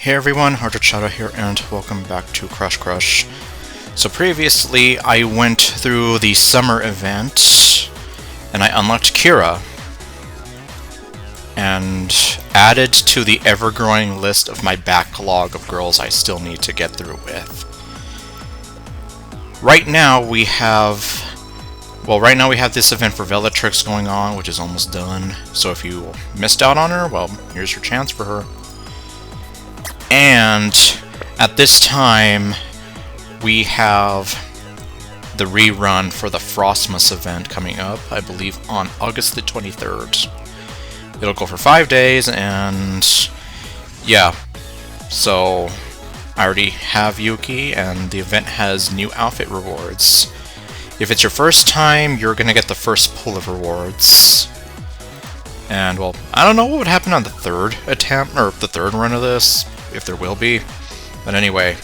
Hey everyone, ArdrethShadow here, and welcome back to Crush Crush. So previously, I went through the summer event, and I unlocked Kira, and added to the ever-growing list of my backlog of girls I still need to get through with. Right now we have this event for Bellatrix going on, which is almost done. So if you missed out on her, well, here's your chance for her. And at this time, we have the rerun for the Frostmas event coming up, I believe on August the 23rd. It'll go for 5 days, and yeah, so I already have Yuki, and the event has new outfit rewards. If it's your first time, you're gonna get the first pool of rewards. And, well, I don't know what would happen on the third attempt, or the third run of this, if there will be. But anyway,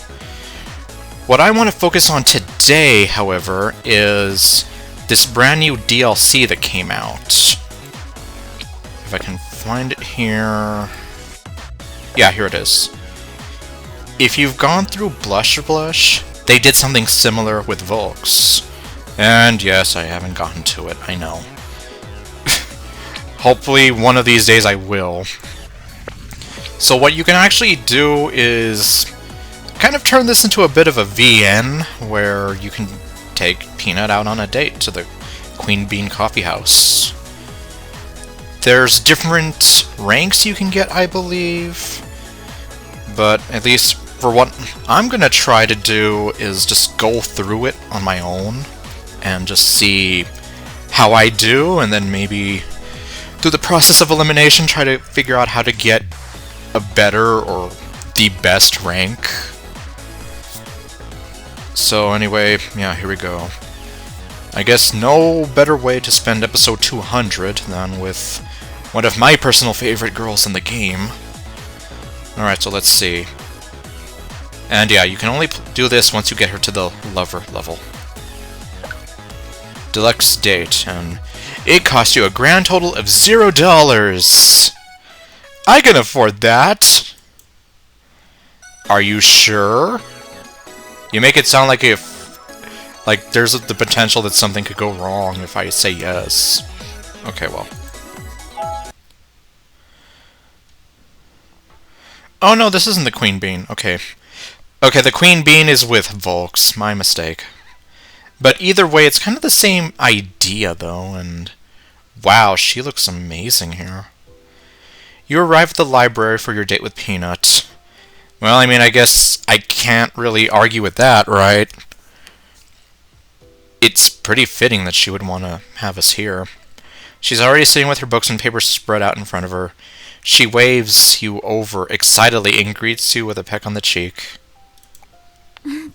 what I want to focus on today, however, is this brand new DLC that came out. If I can find it here... Yeah, here it is. If you've gone through Blush, they did something similar with Volks. And yes, I haven't gotten to it, I know. Hopefully one of these days I will. So what you can actually do is kind of turn this into a bit of a VN, where you can take Peanut out on a date to the Queen Bean Coffee House. There's different ranks you can get, I believe, but at least for what I'm gonna try to do is just go through it on my own and just see how I do, and then maybe through the process of elimination try to figure out how to get a better or the best rank. So anyway, yeah, here we go. I guess no better way to spend episode 200 than with one of my personal favorite girls in the game. Alright, so let's see. And yeah, you can only do this once you get her to the lover level. Deluxe date, and it costs you a grand total of $0. I can afford that! Are you sure? You make it sound like there's the potential that something could go wrong if I say yes. Okay, well. Oh no, this isn't the Queen Bean. Okay. Okay, the Queen Bean is with Volks. My mistake. But either way, it's kind of the same idea, though, and... Wow, she looks amazing here. You arrive at the library for your date with Peanut. Well, I mean, I guess I can't really argue with that, right? It's pretty fitting that she would want to have us here. She's already sitting with her books and papers spread out in front of her. She waves you over excitedly and greets you with a peck on the cheek.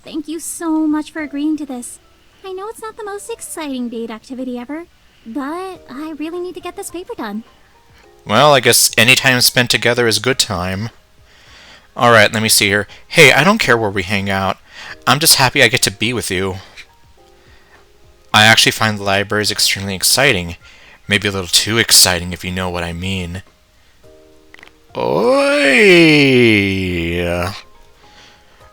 Thank you so much for agreeing to this. I know it's not the most exciting date activity ever, but I really need to get this paper done. Well, I guess any time spent together is good time. Alright, let me see here. Hey, I don't care where we hang out. I'm just happy I get to be with you. I actually find the libraries extremely exciting. Maybe a little too exciting, if you know what I mean. Oi!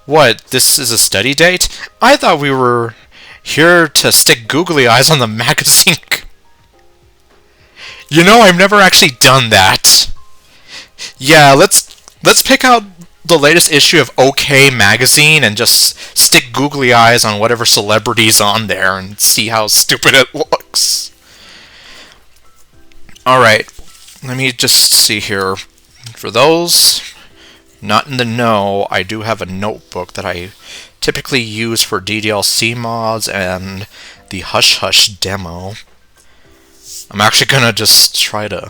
What, this is a study date? I thought we were here to stick googly eyes on the magazine. You know, I've never actually done that. Yeah, let's pick out the latest issue of OK Magazine and just stick googly eyes on whatever celebrity's on there and see how stupid it looks. Alright, let me just see here. For those not in the know, I do have a notebook that I typically use for DDLC mods and the Hush Hush demo. I'm actually gonna just try to...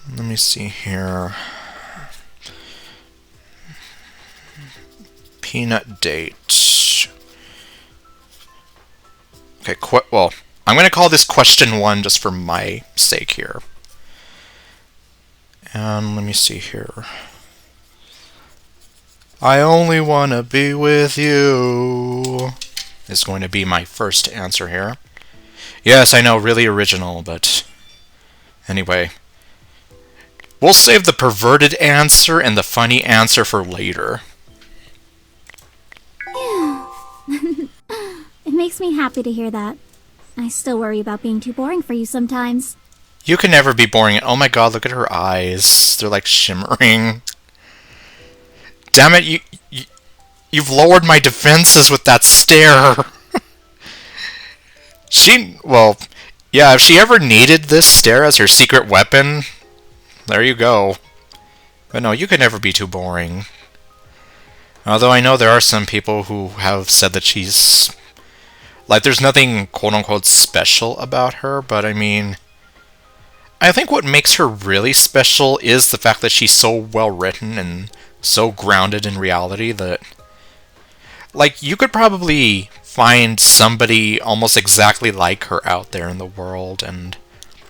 Let me see here. Peanut date. Okay, well, I'm gonna call this question 1 just for my sake here. And let me see here. I only wanna be with you is going to be my first answer here. Yes, I know, really original, but anyway. We'll save the perverted answer and the funny answer for later. It makes me happy to hear that. I still worry about being too boring for you sometimes. You can never be boring. Oh my god, look at her eyes. They're like shimmering. Damn it, you've lowered my defenses with that stare. Well, yeah, if she ever needed this stare as her secret weapon, there you go. But no, you can never be too boring. Although I know there are some people who have said that she's... like, there's nothing quote-unquote special about her, but I mean... I think what makes her really special is the fact that she's so well-written and so grounded in reality that... like, you could probably find somebody almost exactly like her out there in the world, and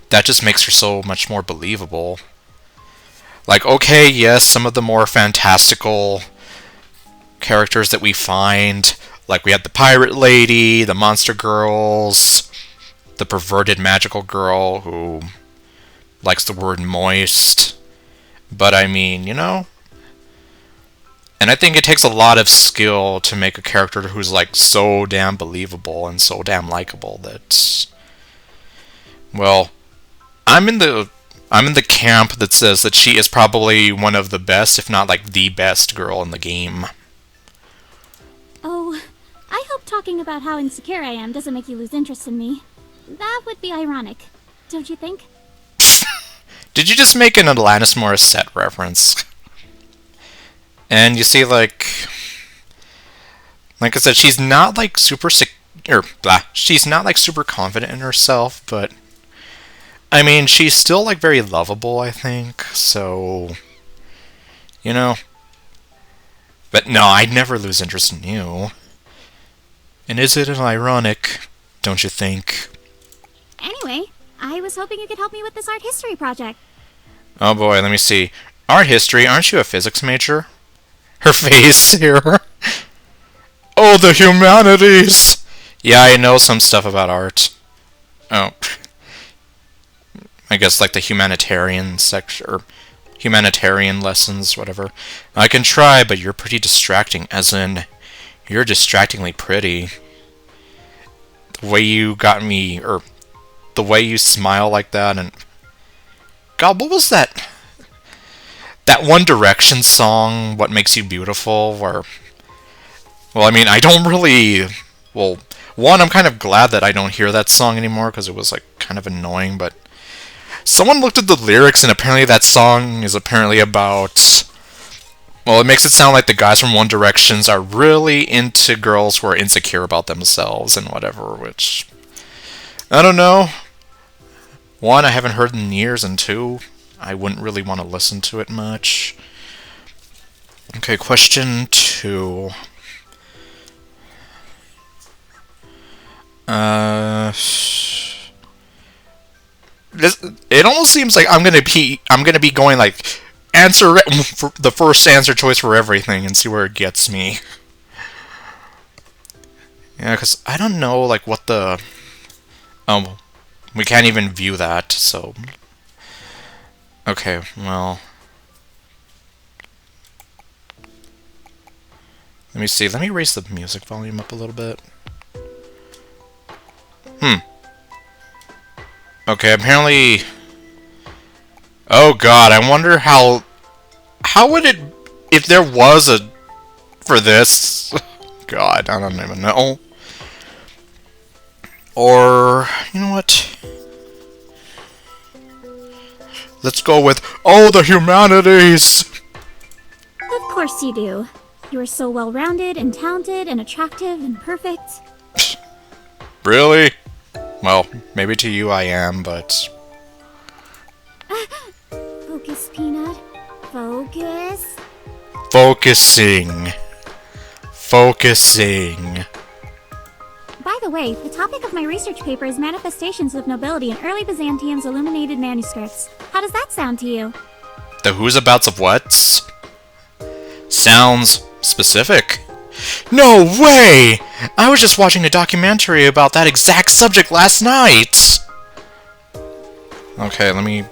that just makes her so much more believable. Like, okay, yes, some of the more fantastical characters that we find, like we had the pirate lady, the monster girls, the perverted magical girl who likes the word moist. But I mean, you know? And I think it takes a lot of skill to make a character who's like so damn believable and so damn likable that... well, I'm in the camp that says that she is probably one of the best, if not like the best girl in the game. Oh, I hope talking about how insecure I am doesn't make you lose interest in me. That would be ironic, don't you think? Did you just make an Alanis Morissette reference? And you see, like I said, she's not like she's not like super confident in herself, but I mean, she's still like very lovable, I think. So, you know. But no, I'd never lose interest in you. And is it ironic, don't you think? Anyway, I was hoping you could help me with this art history project. Oh boy, let me see. Art history? Aren't you a physics major? Her face here. Oh, the humanities! Yeah, I know some stuff about art. Oh. I guess like the humanitarian section, or humanitarian lessons, whatever. I can try, but you're pretty distracting, as in, you're distractingly pretty. The way you got me, or the way you smile like that, and... God, what was that? That One Direction song, What Makes You Beautiful, where... well, I mean, I don't really... well, one, I'm kind of glad that I don't hear that song anymore, because it was, like, kind of annoying, but... someone looked at the lyrics, and apparently that song is apparently about... well, it makes it sound like the guys from One Directions are really into girls who are insecure about themselves and whatever, which... I don't know. One, I haven't heard in years, and two, I wouldn't really want to listen to it much. Okay, question 2. It almost seems like I'm gonna be going like answer for the first answer choice for everything and see where it gets me. Yeah, because I don't know like what the we can't even view that, so okay, well, let me see. Let me raise the music volume up a little bit. Okay, apparently... oh god, I wonder how would it... if there was a... for this... god, I don't even know. Or... you know what? Let's go with... oh, the humanities! Of course you do. You are so well-rounded and talented and attractive and perfect. Really? Well, maybe to you I am, but... Focus, Peanut. Focus. Focusing. Focusing. By the way, the topic of my research paper is manifestations of nobility in early Byzantium's illuminated manuscripts. How does that sound to you? The who's-abouts of what? Sounds specific. No way! I was just watching a documentary about that exact subject last night! Okay, let me...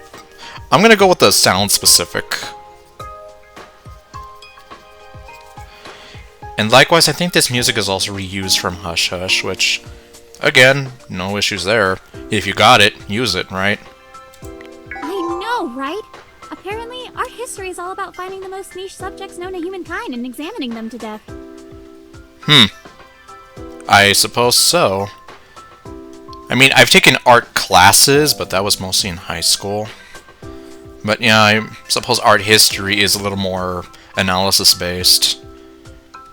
I'm gonna go with the sound specific. And likewise, I think this music is also reused from Hush Hush, which, again, no issues there. If you got it, use it, right? I know, right? Apparently, art history is all about finding the most niche subjects known to humankind and examining them to death. I suppose so. I mean, I've taken art classes, but that was mostly in high school. But yeah, I suppose art history is a little more analysis-based.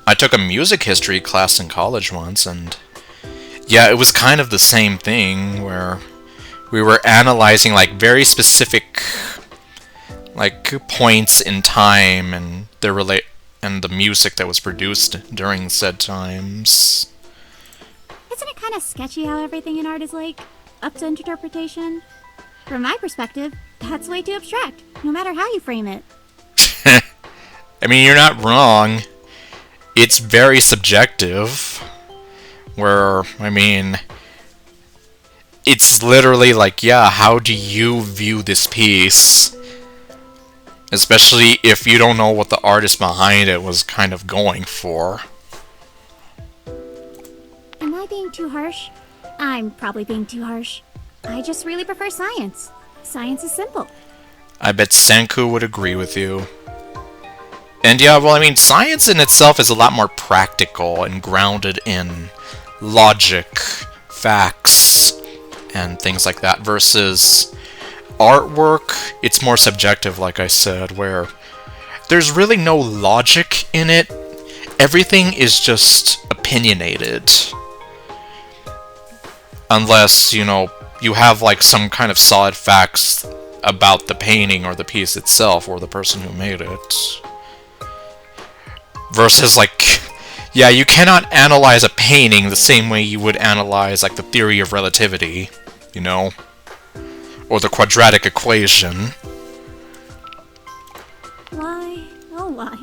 I took a music history class in college once, and yeah, it was kind of the same thing, where we were analyzing like very specific like points in time and the music that was produced during said times. Isn't it kind of sketchy how everything in art is like up to interpretation? From my perspective, that's way too abstract, no matter how you frame it. I mean, you're not wrong. It's very subjective. Where, I mean, it's literally like, yeah, how do you view this piece? Especially if you don't know what the artist behind it was kind of going for. Am I being too harsh? I'm probably being too harsh. I just really prefer science. Science is simple. I bet Senku would agree with you. And yeah, well, I mean, science in itself is a lot more practical and grounded in logic, facts, and things like that, versus artwork, it's more subjective, like I said, where there's really no logic in it. Everything is just opinionated. Unless, you know, you have like some kind of solid facts about the painting or the piece itself or the person who made it. Versus, like, yeah, you cannot analyze a painting the same way you would analyze, like, the theory of relativity, you know? Or the quadratic equation. Why, oh why,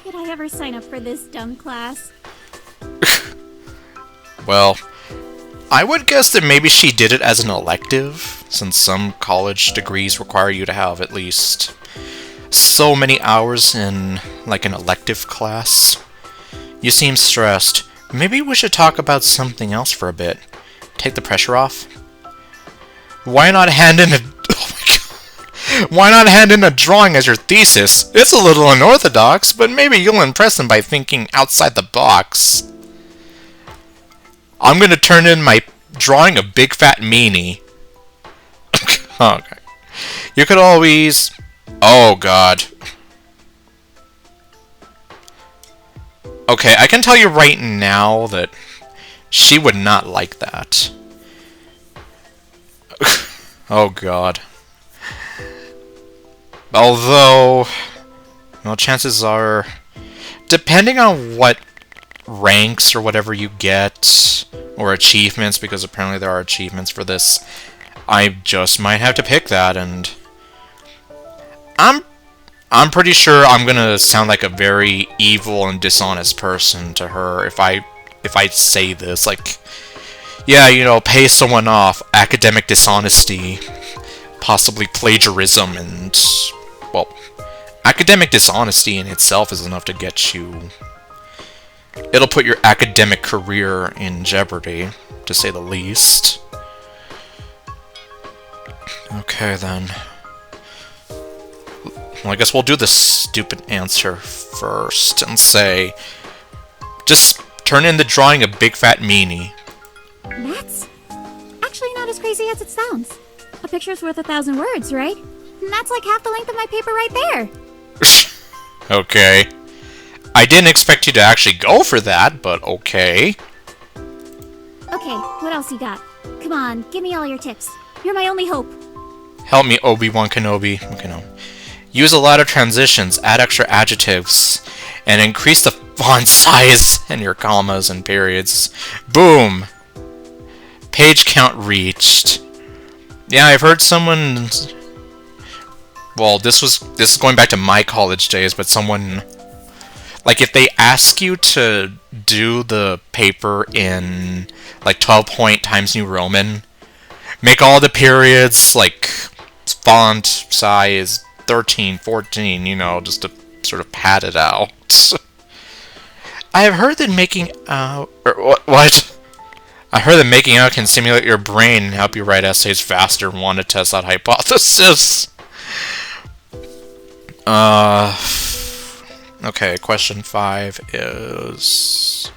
did I ever sign up for this dumb class? Well, I would guess that maybe she did it as an elective, since some college degrees require you to have at least so many hours in, like, an elective class. You seem stressed. Maybe we should talk about something else for a bit. Take the pressure off? Why not hand in a... Oh my god. Why not hand in a drawing as your thesis? It's a little unorthodox, but maybe you'll impress them by thinking outside the box. I'm gonna turn in my drawing a big fat meanie. Okay. You could always... Oh god. Okay, I can tell you right now that she would not like that. Oh god. Although, well, chances are, depending on what ranks or whatever you get, or achievements, because apparently there are achievements for this, I just might have to pick that, and I'm pretty sure I'm gonna sound like a very evil and dishonest person to her if I say this, like, yeah, you know, pay someone off, academic dishonesty, possibly plagiarism, and, well, academic dishonesty in itself is enough to get you... It'll put your academic career in jeopardy, to say the least. Okay, then. Well, I guess we'll do the stupid answer first and say, just turn in the drawing a big fat meanie. That's actually not as crazy as it sounds. A picture's worth 1,000 words, right? And that's like half the length of my paper right there. Okay. I didn't expect you to actually go for that, but okay. Okay, what else you got? Come on, give me all your tips. You're my only hope. Help me, Obi-Wan Kenobi. Okay, no. Use a lot of transitions, add extra adjectives, and increase the font size and your commas and periods. Boom! Page count reached. Yeah, I've heard someone... Well, this is going back to my college days, but someone... Like, if they ask you to do the paper in, like, 12-point Times New Roman, make all the periods, like, font size 13, 14, you know, just to sort of pad it out. I have heard that making out... what? I heard that making out can simulate your brain and help you write essays faster and want to test that hypothesis. Okay, question 5 is...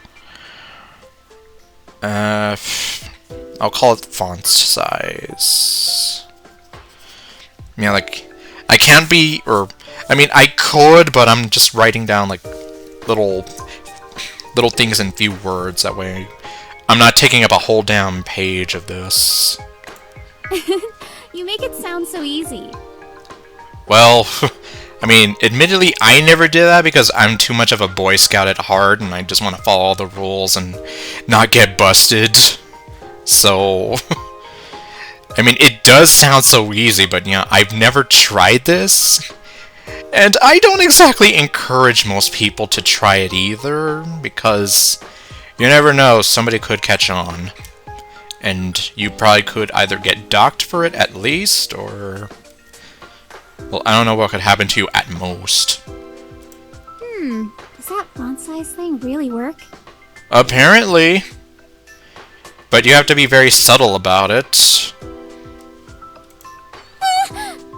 I'll call it font size. Yeah, like, I can't be, or, I mean, I could, but I'm just writing down, like, little things in few words. That way, I'm not taking up a whole damn page of this. You make it sound so easy. Well, I mean, admittedly, I never did that because I'm too much of a Boy Scout at heart, and I just want to follow all the rules and not get busted. So, I mean, it does sound so easy, but, you know, I've never tried this. And I don't exactly encourage most people to try it either, because you never know, somebody could catch on. And you probably could either get docked for it at least, or... well, I don't know what could happen to you at most. Does that font size thing really work? Apparently. But you have to be very subtle about it.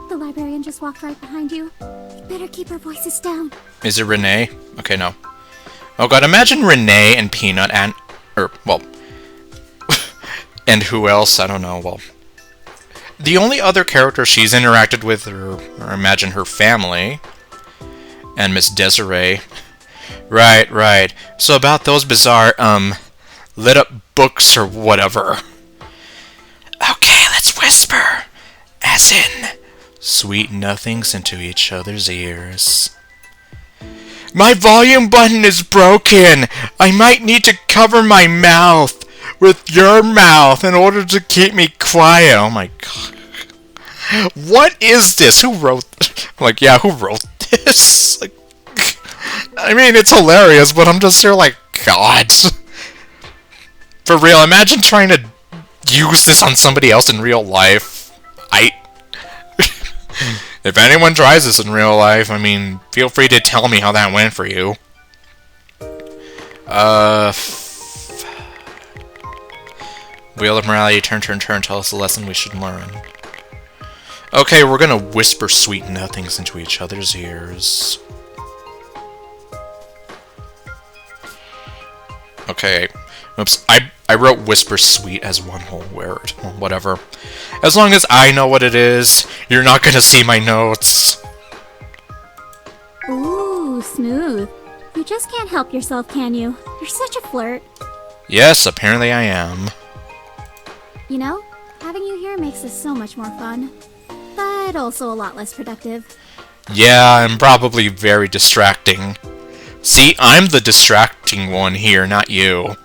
The librarian just walked right behind you. Better keep our voices down. Is it Renee? Okay, no. Oh god, imagine Renee and Peanut and... well... and who else? I don't know, well... the only other character she's interacted with, or imagine her family, and Miss Desiree. Right. So about those bizarre, lit up books or whatever. Okay, let's whisper. As in, sweet nothings into each other's ears. My volume button is broken! I might need to cover my mouth with your mouth in order to keep me quiet. Oh my god. What is this? Who wrote... like, yeah, who wrote this? Like, I mean, it's hilarious, but I'm just here like, god. For real, imagine trying to use this on somebody else in real life. If anyone tries this in real life, I mean, feel free to tell me how that went for you. Wheel of Morality, turn, tell us the lesson we should learn. Okay, we're gonna whisper sweet nothings into each other's ears. Okay, oops, I wrote whisper sweet as one whole word. Well, whatever. As long as I know what it is, you're not gonna see my notes. Ooh, smooth. You just can't help yourself, can you? You're such a flirt. Yes, apparently I am. You know, having you here makes this so much more fun. But also a lot less productive. Yeah, I'm probably very distracting. See, I'm the distracting one here, not you.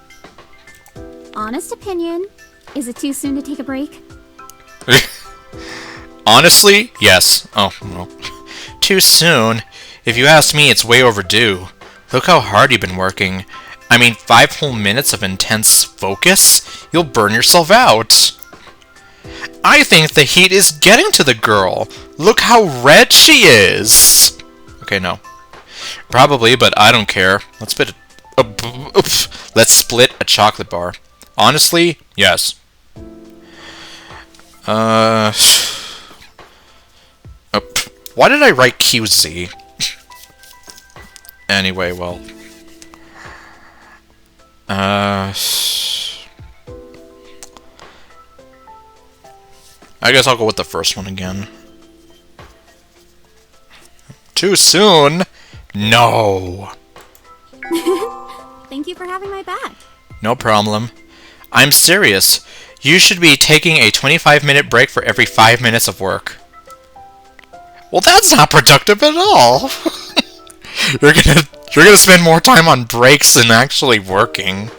Honest opinion, is it too soon to take a break? Honestly, yes. Oh, well. Too soon? If you ask me, it's way overdue. Look how hard you've been working. I mean, 5 whole minutes of intense focus? You'll burn yourself out. I think the heat is getting to the girl. Look how red she is. Okay, no. Probably, but I don't care. Let's split a chocolate bar. Honestly, yes. Why did I write QZ? Anyway, well. I guess I'll go with the first one again. Too soon? No. Thank you for having my back. No problem. I'm serious. You should be taking a 25-minute break for every 5 minutes of work. Well, that's not productive at all. You're gonna spend more time on breaks than actually working.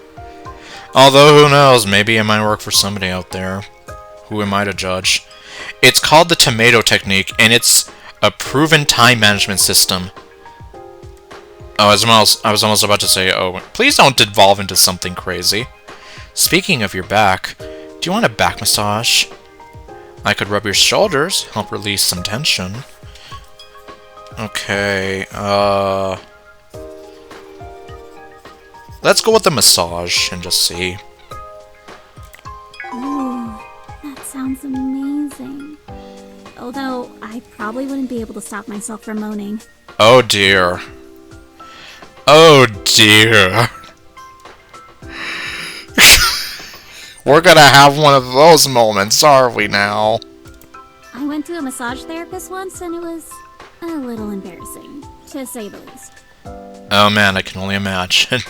Although, who knows, maybe it might work for somebody out there. Who am I to judge? It's called the tomato technique, and it's a proven time management system. Oh, I was almost about to say, oh, please don't devolve into something crazy. Speaking of your back, do you want a back massage? I could rub your shoulders, help release some tension. Okay, let's go with the massage and just see. Ooh, that sounds amazing. Although, I probably wouldn't be able to stop myself from moaning. Oh dear. Oh dear. We're gonna have one of those moments, are we now? I went to a massage therapist once and it was a little embarrassing, to say the least. Oh man, I can only imagine.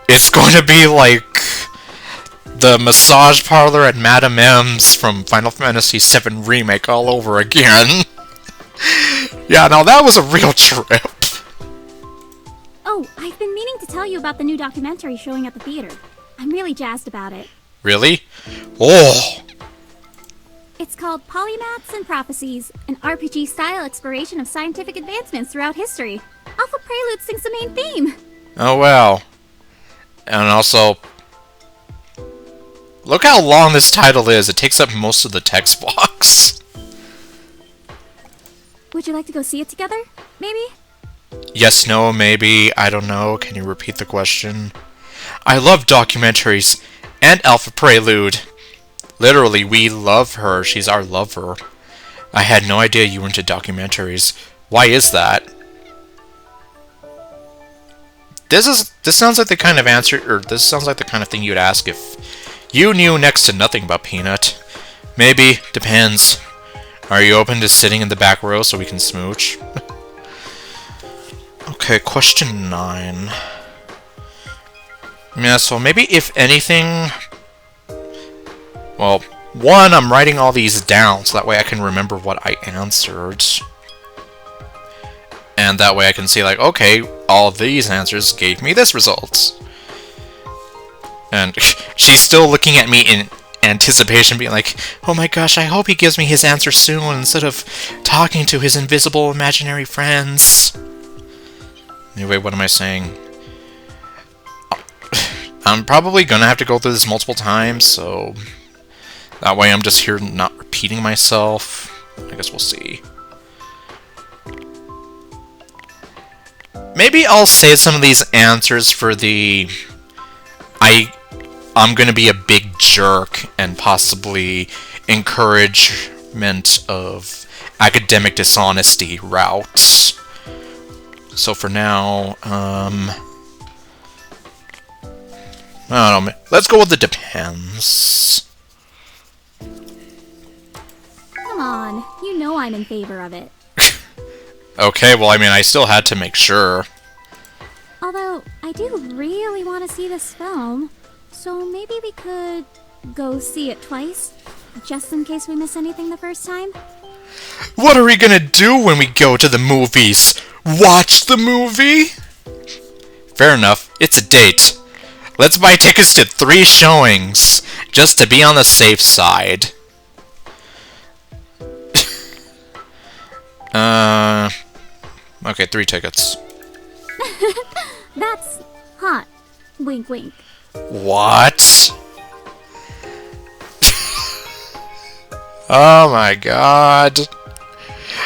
It's going to be like the massage parlor at Madame M's from Final Fantasy VII Remake all over again. Yeah, no, that was a real trip. Oh, I've been meaning to tell you about the new documentary showing at the theater. I'm really jazzed about it. Really? Oh! It's called Polymaths and Prophecies, an RPG-style exploration of scientific advancements throughout history. Alpha Prelude sings the main theme. Oh, wow. And also, look how long this title is. It takes up most of the text box. Would you like to go see it together? Maybe? Yes, no, maybe, I don't know. Can you repeat the question? I love documentaries and Alpha Prelude. Literally, we love her. She's our lover. I had no idea you were into documentaries. Why is that? This sounds like the kind of answer, or this sounds like the kind of thing you'd ask if you knew next to nothing about Peanut. Maybe, depends. Are you open to sitting in the back row so we can smooch? Okay, question 9. Yeah, so maybe if anything... Well, 1, I'm writing all these down so that way I can remember what I answered. And that way I can see, like, okay, all these answers gave me this result. And she's still looking at me in anticipation, being like, oh my gosh, I hope he gives me his answer soon instead of talking to his invisible imaginary friends. Anyway, what am I saying? I'm probably gonna have to go through this multiple times, so that way I'm just here not repeating myself. I guess we'll see. Maybe I'll save some of these answers for the I'm gonna be a big jerk and possibly encouragement of academic dishonesty routes. So for now, I don't know, let's go with the depends. Come on, you know I'm in favor of it. Okay, well, I mean, I still had to make sure. Although, I do really want to see this film, so maybe we could go see it twice, just in case we miss anything the first time. What are we gonna do when we go to the movies? Watch the movie? Fair enough, it's a date. Let's buy tickets to 3 showings, just to be on the safe side. Okay, 3 tickets. That's hot. Wink, wink. What? Oh my god.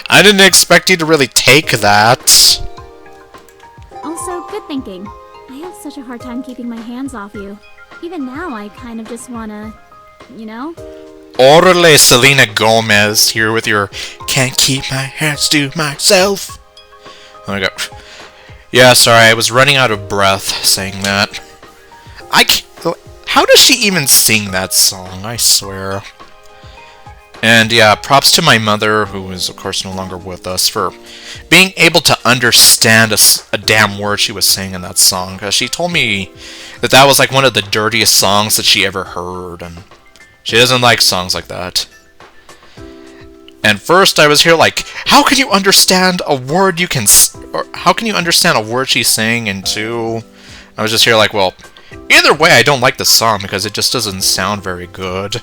I didn't expect you to really take that. Also, good thinking. I have such a hard time keeping my hands off you. Even now, I kind of just wanna, you know? Orale Selena Gomez here with your can't keep my hands to myself. Oh my god. Yeah, sorry, I was running out of breath saying that. How does she even sing that song? I swear. And yeah, props to my mother, who is of course no longer with us, for being able to understand a damn word she was saying in that song. Because she told me that that was like one of the dirtiest songs that she ever heard, and she doesn't like songs like that. And first I was here like, how can you understand a word or how can you understand a word she's saying? And 2, I was just here like, well, either way I don't like the song because it just doesn't sound very good.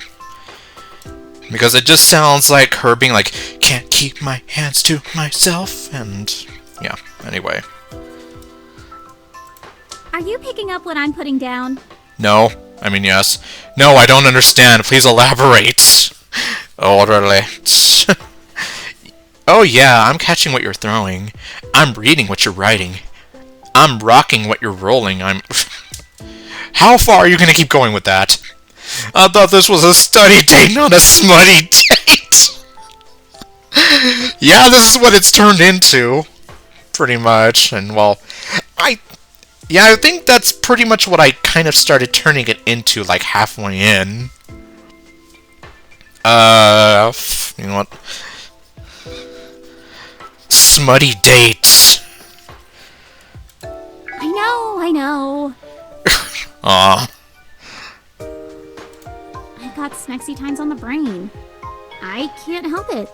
Because it just sounds like her being like, can't keep my hands to myself, and yeah, anyway. Are you picking up what I'm putting down? No, I mean, yes. No, I don't understand. Please elaborate. Orderly. Oh yeah, I'm catching what you're throwing. I'm reading what you're writing. I'm rocking what you're rolling. I'm... How far are you gonna keep going with that? I thought this was a study date, not a smutty date. Yeah, this is what it's turned into. Pretty much. And, well, I think that's pretty much what I kind of started turning it into, like, halfway in. You know what? Smutty dates. I know. Aw. I've got Smexy times on the brain. I can't help it.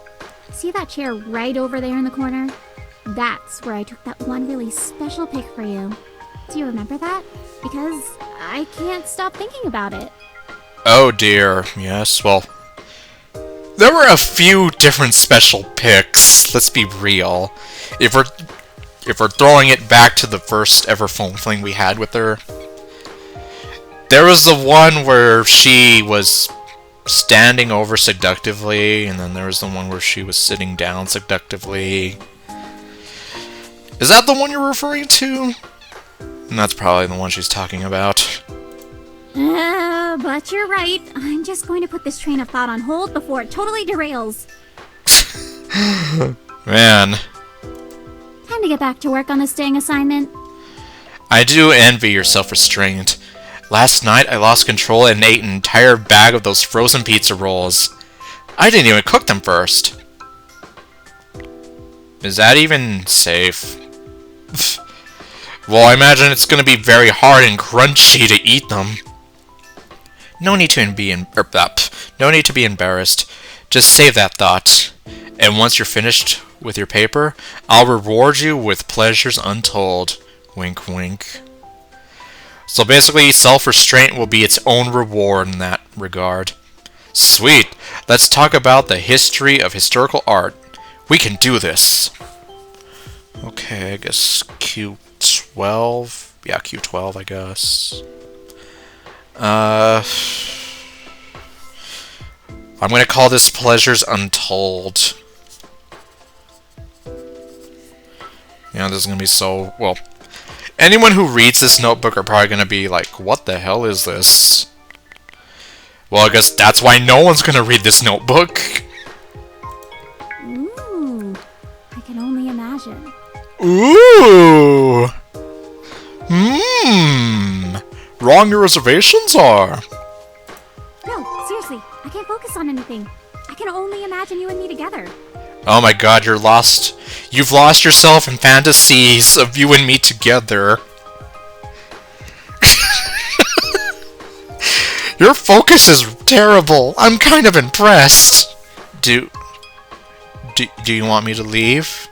See that chair right over there in the corner? That's where I took that one really special pic for you. Do you remember that? Because I can't stop thinking about it. Oh dear, yes, well... There were a few different special pics, let's be real. If we're throwing it back to the first ever phone fling we had with her... There was the one where she was standing over seductively, and then there was the one where she was sitting down seductively. Is that the one you're referring to? And that's probably the one she's talking about. But you're right. I'm just going to put this train of thought on hold before it totally derails. Man. Time to get back to work on this dang assignment. I do envy your self-restraint. Last night, I lost control and ate an entire bag of those frozen pizza rolls. I didn't even cook them first. Is that even safe? Well, I imagine it's going to be very hard and crunchy to eat them. No need to be embarrassed. Just save that thought. And once you're finished with your paper, I'll reward you with pleasures untold. Wink, wink. So basically, self-restraint will be its own reward in that regard. Sweet! Let's talk about the history of historical art. We can do this! Okay, I guess Q12? Yeah, Q12, I guess. I'm gonna call this Pleasures Untold. Yeah, this is gonna be so... Well, anyone who reads this notebook are probably gonna be like, what the hell is this? Well, I guess that's why no one's gonna read this notebook. Ooh, I can only imagine. Ooh! Wrong your reservations are. No, seriously, I can't focus on anything. I can only imagine you and me together. Oh my god, you're lost. You've lost yourself in fantasies of you and me together. Your focus is terrible. I'm kind of impressed. Do you want me to leave?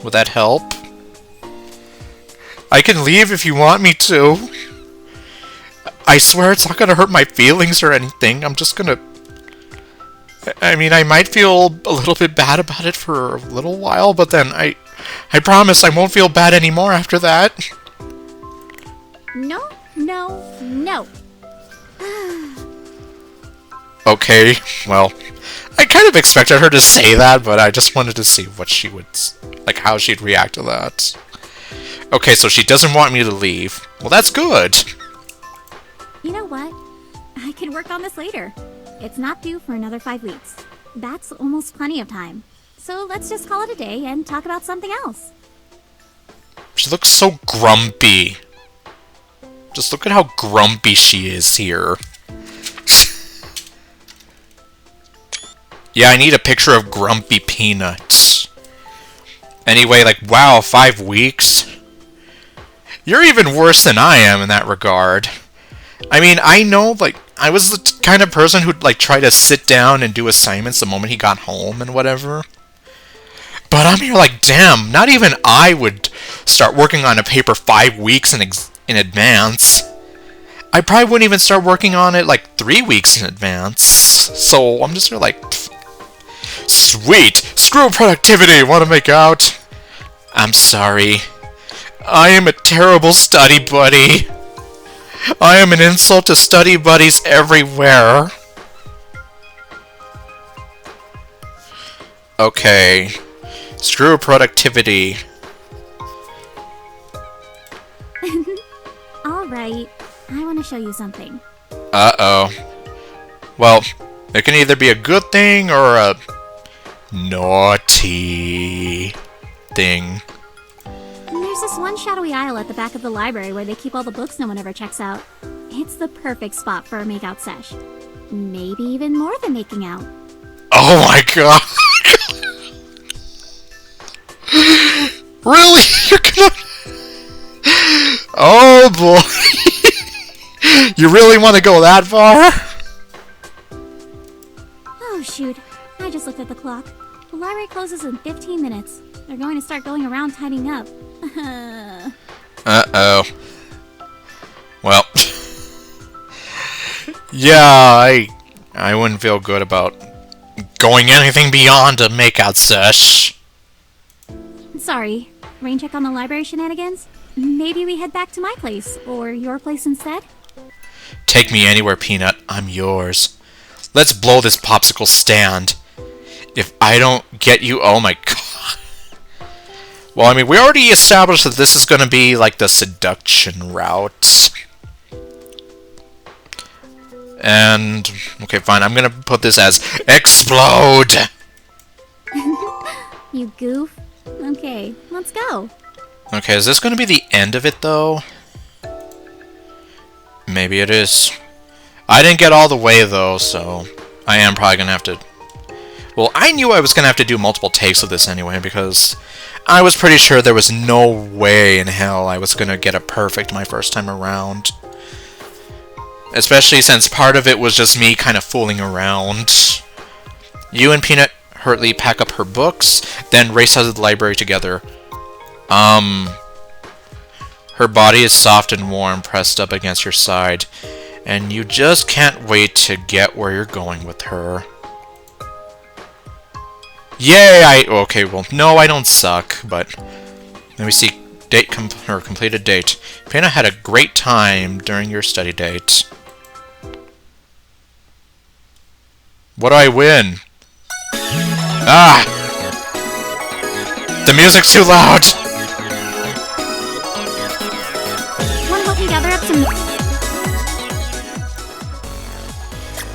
Would that help? I can leave if you want me to. I swear it's not gonna hurt my feelings or anything. I'm just gonna... I mean, I might feel a little bit bad about it for a little while, but then I promise I won't feel bad anymore after that. No. Okay, well, I kind of expected her to say that, but I just wanted to see what she would... like, how she'd react to that. Okay, so she doesn't want me to leave. Well, that's good. You know what? I can work on this later. It's not due for another 5 weeks. That's almost plenty of time. So let's just call it a day and talk about something else. She looks so grumpy. Just look at how grumpy she is here. Yeah, I need a picture of Grumpy Peanut. Anyway, like, wow, 5 weeks? You're even worse than I am in that regard. I mean, I know, like, I was the kind of person who'd, like, try to sit down and do assignments the moment he got home and whatever. But I'm here like, damn, not even I would start working on a paper 5 weeks in advance. I probably wouldn't even start working on it, like, 3 weeks in advance. So I'm just here like, sweet! Screw productivity! Wanna make out? I'm sorry. I am a terrible study buddy. I am an insult to study buddies everywhere. Okay. Screw productivity. Alright, I want to show you something. Uh-oh. Well, it can either be a good thing or a naughty thing. There's this one shadowy aisle at the back of the library where they keep all the books no one ever checks out. It's the perfect spot for a makeout sesh. Maybe even more than making out. Oh my god! Really? You're gonna... Oh boy! You really want to go that far? Oh shoot, I just looked at the clock. The library closes in 15 minutes. They're going to start going around tidying up. Uh-oh. Well... yeah, I wouldn't feel good about going anything beyond a makeout sesh. Sorry, rain check on the library shenanigans? Maybe we head back to my place, or your place instead? Take me anywhere, Peanut. I'm yours. Let's blow this popsicle stand. If I don't get you... Oh my god. Well, I mean, we already established that this is going to be like the seduction route. And... okay, fine. I'm going to put this as explode! You goof. Okay, let's go. Okay, is this going to be the end of it, though? Maybe it is. I didn't get all the way, though, so I am probably going to have to... Well, I knew I was going to have to do multiple takes of this anyway, because I was pretty sure there was no way in hell I was going to get it perfect my first time around. Especially since part of it was just me kind of fooling around. You and Peanut hurriedly pack up her books, then race out of the library together. Her body is soft and warm, pressed up against your side, and you just can't wait to get where you're going with her. Yay! Okay, well, no, I don't suck, but... let me see. Completed date. Peanut had a great time during your study date. What do I win? Ah! The music's too loud! Wanna help me gather up some...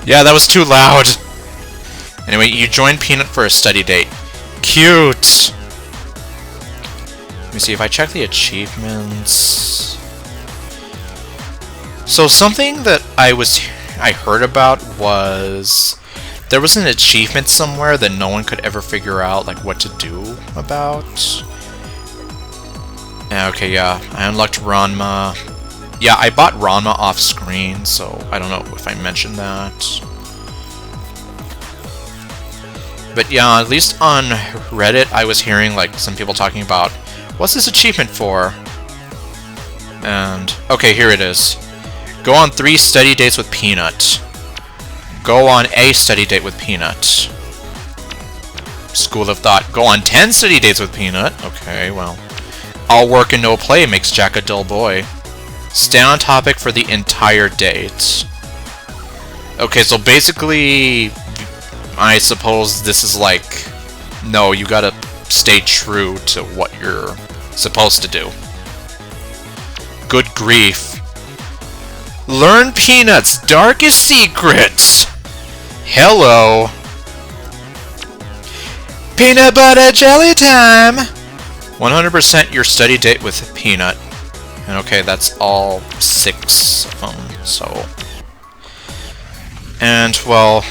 Yeah, that was too loud. Anyway, you joined Peanut for a study date. Cute! Let me see if I check the achievements. So something that I heard about was there was an achievement somewhere that no one could ever figure out like what to do about. Okay, yeah, I unlocked Ranma. Yeah, I bought Ranma off screen, so I don't know if I mentioned that. But yeah, at least on Reddit, I was hearing like some people talking about, what's this achievement for? And, okay, here it is. Go on 3 study dates with Peanut. Go on a study date with Peanut. School of Thought. Go on 10 study dates with Peanut. Okay, well. All work and no play makes Jack a dull boy. Stay on topic for the entire date. Okay, so basically, I suppose this is like, no, you gotta stay true to what you're supposed to do. Good grief. Learn Peanut's darkest secrets. Hello. Peanut butter jelly time. 100% your study date with Peanut. And okay, that's all 6 of them, so... And, well...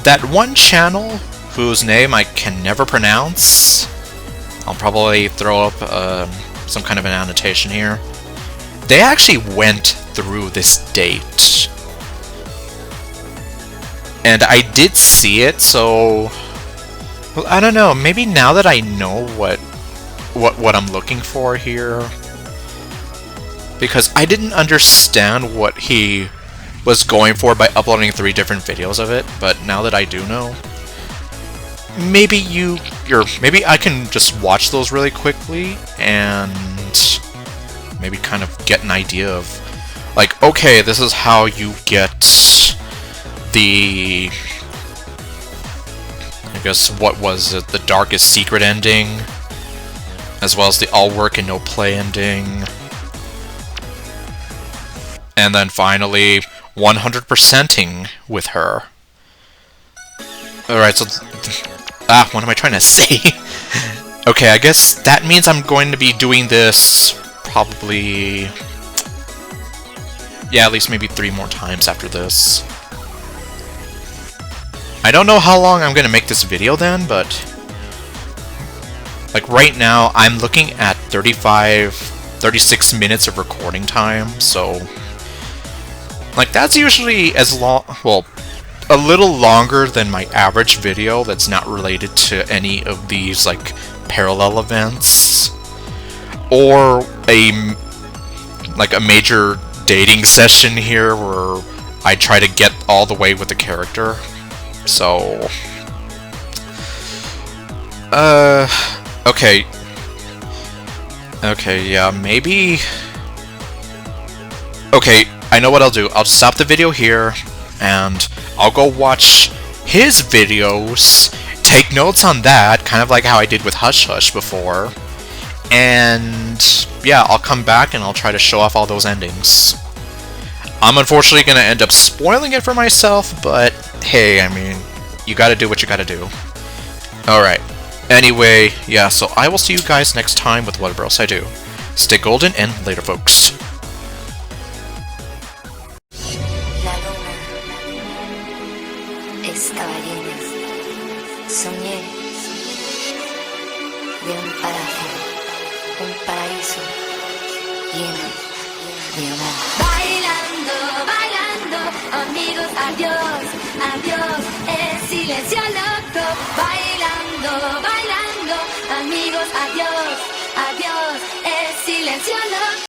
that one channel, whose name I can never pronounce... I'll probably throw up some kind of an annotation here. They actually went through this date. And I did see it, so... well, I don't know, maybe now that I know what I'm looking for here... because I didn't understand what he was going for by uploading 3 different videos of it, but now that I do know, maybe maybe I can just watch those really quickly and maybe kind of get an idea of like, okay, this is how you get the, I guess, what was it, the Darkest Secret ending, as well as the all work and no play ending, and then finally 100%ing with her. Alright, so what am I trying to say? Okay, I guess that means I'm going to be doing this probably, yeah, at least maybe 3 more times after this. I don't know how long I'm gonna make this video then, but like right now I'm looking at 36 minutes of recording time, so like that's usually as long, well, a little longer than my average video that's not related to any of these like parallel events or a major dating session here where I try to get all the way with the character. So okay, yeah, maybe, okay, I know what I'll do. I'll stop the video here and I'll go watch his videos, take notes on that, kind of like how I did with Hush Hush before, and yeah, I'll come back and I'll try to show off all those endings. I'm unfortunately going to end up spoiling it for myself, but hey, I mean, you gotta do what you gotta do. Alright, anyway, yeah, so I will see you guys next time with whatever else I do. Stay golden, and later, folks. Estaba llena. Soñé de un paraíso lleno de amor. Bailando, bailando, amigos, adiós, adiós, es silencio loco. Bailando, bailando, amigos, adiós, adiós, es silencio loco.